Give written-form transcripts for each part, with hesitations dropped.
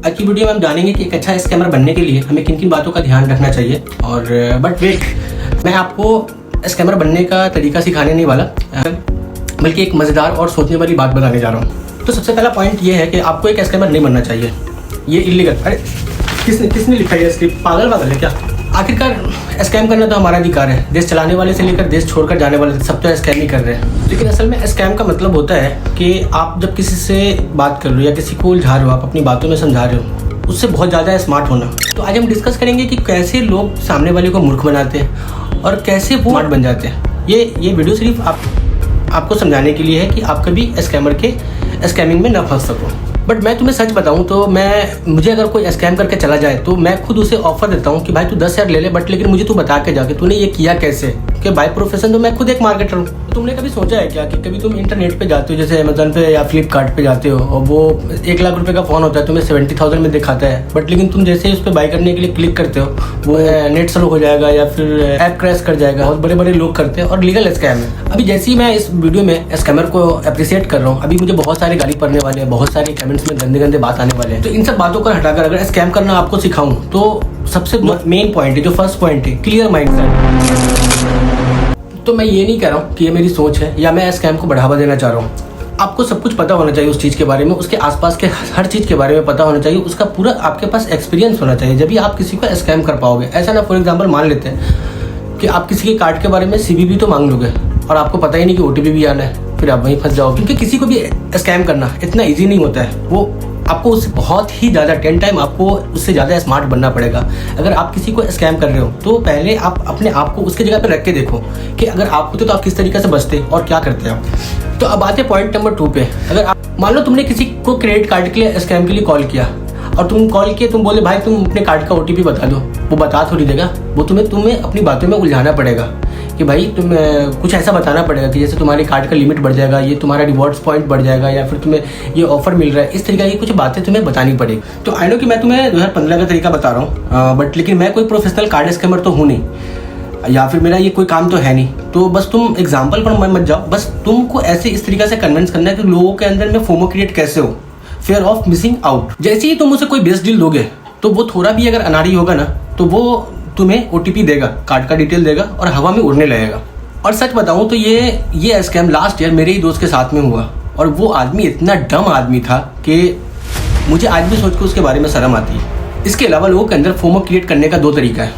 आज की वीडियो में हम जानेंगे कि एक अच्छा स्कैमर बनने के लिए हमें किन किन बातों का ध्यान रखना चाहिए। और बट वेट, मैं आपको स्कैमर बनने का तरीका सिखाने नहीं वाला, बल्कि एक मज़ेदार और सोचने वाली बात बताने जा रहा हूँ। तो सबसे पहला पॉइंट ये है कि आपको एक स्कैमर नहीं बनना चाहिए, ये इलीगल। अरे किसने लिखा है स्क्रिप्ट? पागल है क्या? आखिरकार स्कैम करना तो हमारा अधिकार है। देश चलाने वाले से लेकर देश छोड़कर जाने वाले सब तो स्कैम ही कर रहे हैं। लेकिन असल में स्कैम का मतलब होता है कि आप जब किसी से बात कर रहे हो या किसी को उलझा रहे हो, आप अपनी बातों में समझा रहे हो, उससे बहुत ज़्यादा स्मार्ट होना। तो आज हम डिस्कस करेंगे कि कैसे लोग सामने वाले को मूर्ख बनाते हैं और कैसे वो स्मार्ट बन जाते हैं। ये वीडियो सिर्फ आपको समझाने के लिए है कि आप कभी स्कैमर के स्कैमिंग में न फंस सको। बट मैं तुम्हें सच बताऊं तो मुझे अगर कोई स्कैम करके चला जाए तो मैं खुद उसे ऑफर देता हूं कि भाई तू 10,000 ले ले, बट लेकिन मुझे तू बता के जाके तूने ये किया कैसे। कि बाय प्रोफेशन तो मैं खुद एक मार्केटर हूँ। तो तुमने कभी सोचा है क्या कि कभी तुम इंटरनेट पे जाते हो, जैसे अमेजन पे या फ्लिपकार्ट पे जाते हो, और वो 1 लाख रुपए का फोन होता है, तुम्हें 70,000 में दिखाता है, बट लेकिन तुम जैसे ही उस पर बाय करने के लिए क्लिक करते हो वो नेट स्लो हो जाएगा या फिर ऐप क्रैश कर जाएगा। बहुत बड़े बड़े लोग करते हैं और लीगल स्कैम है। अभी जैसे ही मैं इस वीडियो में स्कैमर को अप्रिशिएट कर रहा हूँ, अभी मुझे बहुत सारे गाली पड़ने वाले हैं, बहुत सारे कमेंट्स में गंदे गंदे बात आने वाले हैं। तो इन सब बातों को हटाकर अगर स्कैम करना आपको सिखाऊं तो सबसे मेन पॉइंट है, जो फर्स्ट पॉइंट है, क्लियर माइंडसेट। तो मैं ये नहीं कह रहा हूँ कि ये मेरी सोच है या मैं स्कैम को बढ़ावा देना चाह रहा हूँ। आपको सब कुछ पता होना चाहिए उस चीज़ के बारे में, उसके आसपास के हर चीज़ के बारे में पता होना चाहिए, उसका पूरा आपके पास एक्सपीरियंस होना चाहिए, जब भी आप किसी को स्कैम कर पाओगे। ऐसा ना, फॉर एग्जांपल मान लेते हैं कि आप किसी के कार्ड के बारे में सीवीवी तो मांग लोगे और आपको पता ही नहीं कि ओटीपी भी आना है, फिर आप वहीं फंस जाओगे। क्योंकि किसी को भी स्कैम करना इतना ईजी नहीं होता है। वो आपको उससे बहुत ही ज़्यादा 10 टाइम आपको उससे ज़्यादा स्मार्ट बनना पड़ेगा। अगर आप किसी को स्कैम कर रहे हो तो पहले आप अपने आप को उसकी जगह पर रख के देखो कि अगर आप होते तो आप किस तरीके से बचते और क्या करते आप। तो अब आते हैं पॉइंट नंबर 2 पे। अगर आप मान लो तुमने किसी को क्रेडिट कार्ड के लिए स्कैम के लिए कॉल किया और तुम कॉल किए, तुम बोले भाई तुम अपने कार्ड का ओटीपी बता दो, वो बता थोड़ी देगा, वो तुम्हें अपनी बातों में उलझाना पड़ेगा कि भाई तुम कुछ ऐसा बताना पड़ेगा कि जैसे तुम्हारे कार्ड का लिमिट बढ़ जाएगा, ये तुम्हारा रिवॉर्ड्स पॉइंट बढ़ जाएगा, या फिर तुम्हें ये ऑफर मिल रहा है। इस तरीके की कुछ बातें तुम्हें बतानी पड़ेगी। तो आई नो कि मैं तुम्हें 2015 का तरीका बता रहा हूँ, बट लेकिन मैं कोई प्रोफेशनल कार्ड स्कैमर तो हूँ नहीं, या फिर मेरा ये कोई काम तो है नहीं। तो बस तुम एग्जाम्पल पर मत जाओ, बस तुमको ऐसे इस तरीके से कन्विंस करना है कि लोगों के अंदर में फोमो क्रिएट कैसे हो, फियर ऑफ मिसिंग आउट। जैसे ही तुम उसे कोई बेस्ट डील दोगे तो वो थोड़ा भी अगर अनाड़ी होगा ना, तो वो तुम्हें ओटीपी देगा, कार्ड का डिटेल देगा और हवा में उड़ने लगेगा। और सच बताऊं तो ये स्कैम लास्ट ईयर मेरे ही दोस्त के साथ में हुआ, और वो आदमी इतना डम आदमी था कि मुझे आज भी सोच के उसके बारे में शर्म आती है। इसके अलावा लोगों के अंदर फोमो क्रिएट करने का 2 तरीका है।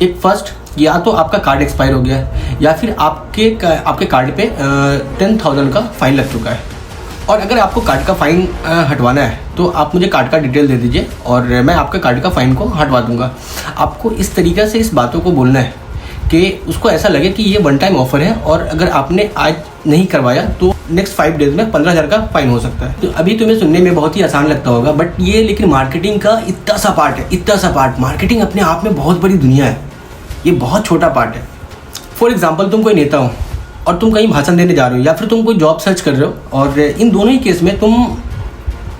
एक फर्स्ट, या तो आपका कार्ड एक्सपायर हो गया है या फिर आपके कार्ड पे 10,000 का फाइन लग चुका है, और अगर आपको कार्ड का फाइन हटवाना है तो आप मुझे कार्ड का डिटेल दे दीजिए और मैं आपके कार्ड का फाइन को हटवा दूंगा। आपको इस तरीके से इस बातों को बोलना है कि उसको ऐसा लगे कि ये 1 टाइम ऑफर है, और अगर आपने आज नहीं करवाया तो नेक्स्ट 5 डेज में 15,000 का फाइन हो सकता है। तो अभी तुम्हें सुनने में बहुत ही आसान लगता होगा, बट ये लेकिन मार्केटिंग का इतना सा पार्ट है, इतना सा पार्ट। मार्केटिंग अपने आप में बहुत बड़ी दुनिया है, ये बहुत छोटा पार्ट है। फॉर एग्जाम्पल, तुम कोई नेता हो और तुम कहीं भाषण देने जा रहे हो, या फिर तुम कोई जॉब सर्च कर रहे हो, और इन दोनों ही केस में तुम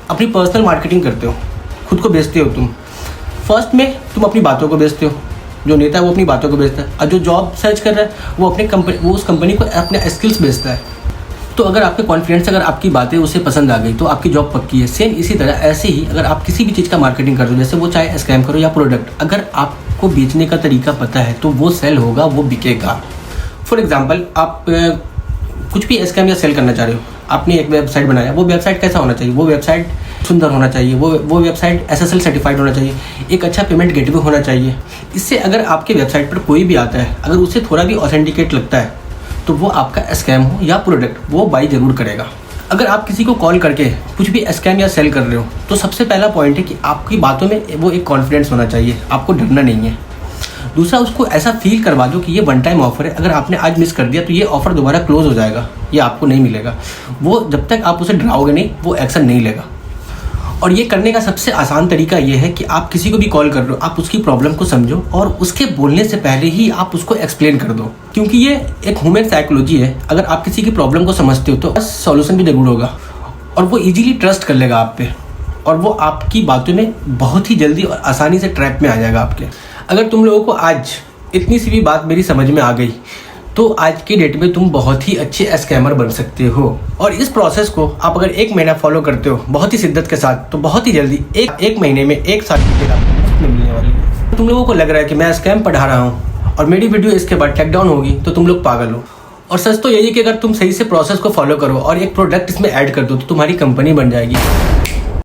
अपनी पर्सनल मार्केटिंग करते हो, खुद को बेचते हो। तुम फर्स्ट में तुम अपनी बातों को बेचते हो, जो नेता है वो अपनी बातों को बेचता है, और जो जॉब सर्च कर रहा है वो उस कंपनी को अपने स्किल्स बेचता है। तो अगर आपके कॉन्फिडेंस, अगर आपकी बातें उसे पसंद आ गई तो आपकी जॉब पक्की है। सेम इसी तरह ऐसे ही अगर आप किसी भी चीज़ का मार्केटिंग कर रहे हो, जैसे वो चाहे स्कैम करो या प्रोडक्ट, अगर आपको बेचने का तरीका पता है तो वो सेल होगा, वो बिकेगा। फॉर एग्जाम्पल, आप कुछ भी स्कैम या सेल करना चाह रहे हो, आपने एक वेबसाइट बनाया, वो वेबसाइट कैसा होना चाहिए? वो वेबसाइट सुंदर होना चाहिए, वो वेबसाइट SSL सर्टिफाइड होना चाहिए, एक अच्छा पेमेंट गेटवे होना चाहिए। इससे अगर आपके वेबसाइट पर कोई भी आता है, अगर उसे थोड़ा भी ऑथेंटिकेट लगता है तो वो आपका स्कैम हो या प्रोडक्ट, वो बाई जरूर करेगा। अगर आप किसी को कॉल करके कुछ भी स्कैम या सेल कर रहे हो तो सबसे पहला पॉइंट है कि आपकी बातों में वो एक कॉन्फिडेंस होना चाहिए, आपको डरना नहीं है। दूसरा, उसको ऐसा फील करवा दो कि ये 1 टाइम ऑफर है, अगर आपने आज मिस कर दिया तो ये ऑफर दोबारा क्लोज हो जाएगा, ये आपको नहीं मिलेगा। वो जब तक आप उसे डराओगे नहीं, वो एक्शन नहीं लेगा। और ये करने का सबसे आसान तरीका ये है कि आप किसी को भी कॉल कर रहे हो, आप उसकी प्रॉब्लम को समझो और उसके बोलने से पहले ही आप उसको एक्सप्लेन कर दो, क्योंकि ये एक ह्यूमन साइकोलॉजी है। अगर आप किसी की प्रॉब्लम को समझते हो तो सॉल्यूशन भी जरूर होगा, और वो इजीली ट्रस्ट कर लेगा आप पे, और वो आपकी बातों में बहुत ही जल्दी और आसानी से ट्रैप में आ जाएगा आपके। अगर तुम लोगों को आज इतनी सी भी बात मेरी समझ में आ गई तो आज की डेट में तुम बहुत ही अच्छे स्कैमर बन सकते हो। और इस प्रोसेस को आप अगर 1 महीना फॉलो करते हो बहुत ही शिद्दत के साथ, तो बहुत ही जल्दी एक महीने में 1 साल की आपको मुफ्त में मिलने वाली है। तुम लोगों को लग रहा है कि मैं स्कैम पढ़ा रहा हूँ और मेरी वीडियो इसके बाद टेक डाउन होगी तो तुम लोग पागल हो। और सच तो यही है कि अगर तुम सही से प्रोसेस को फॉलो करो और एक प्रोडक्ट इसमें ऐड कर दो तो तुम्हारी कंपनी बन जाएगी।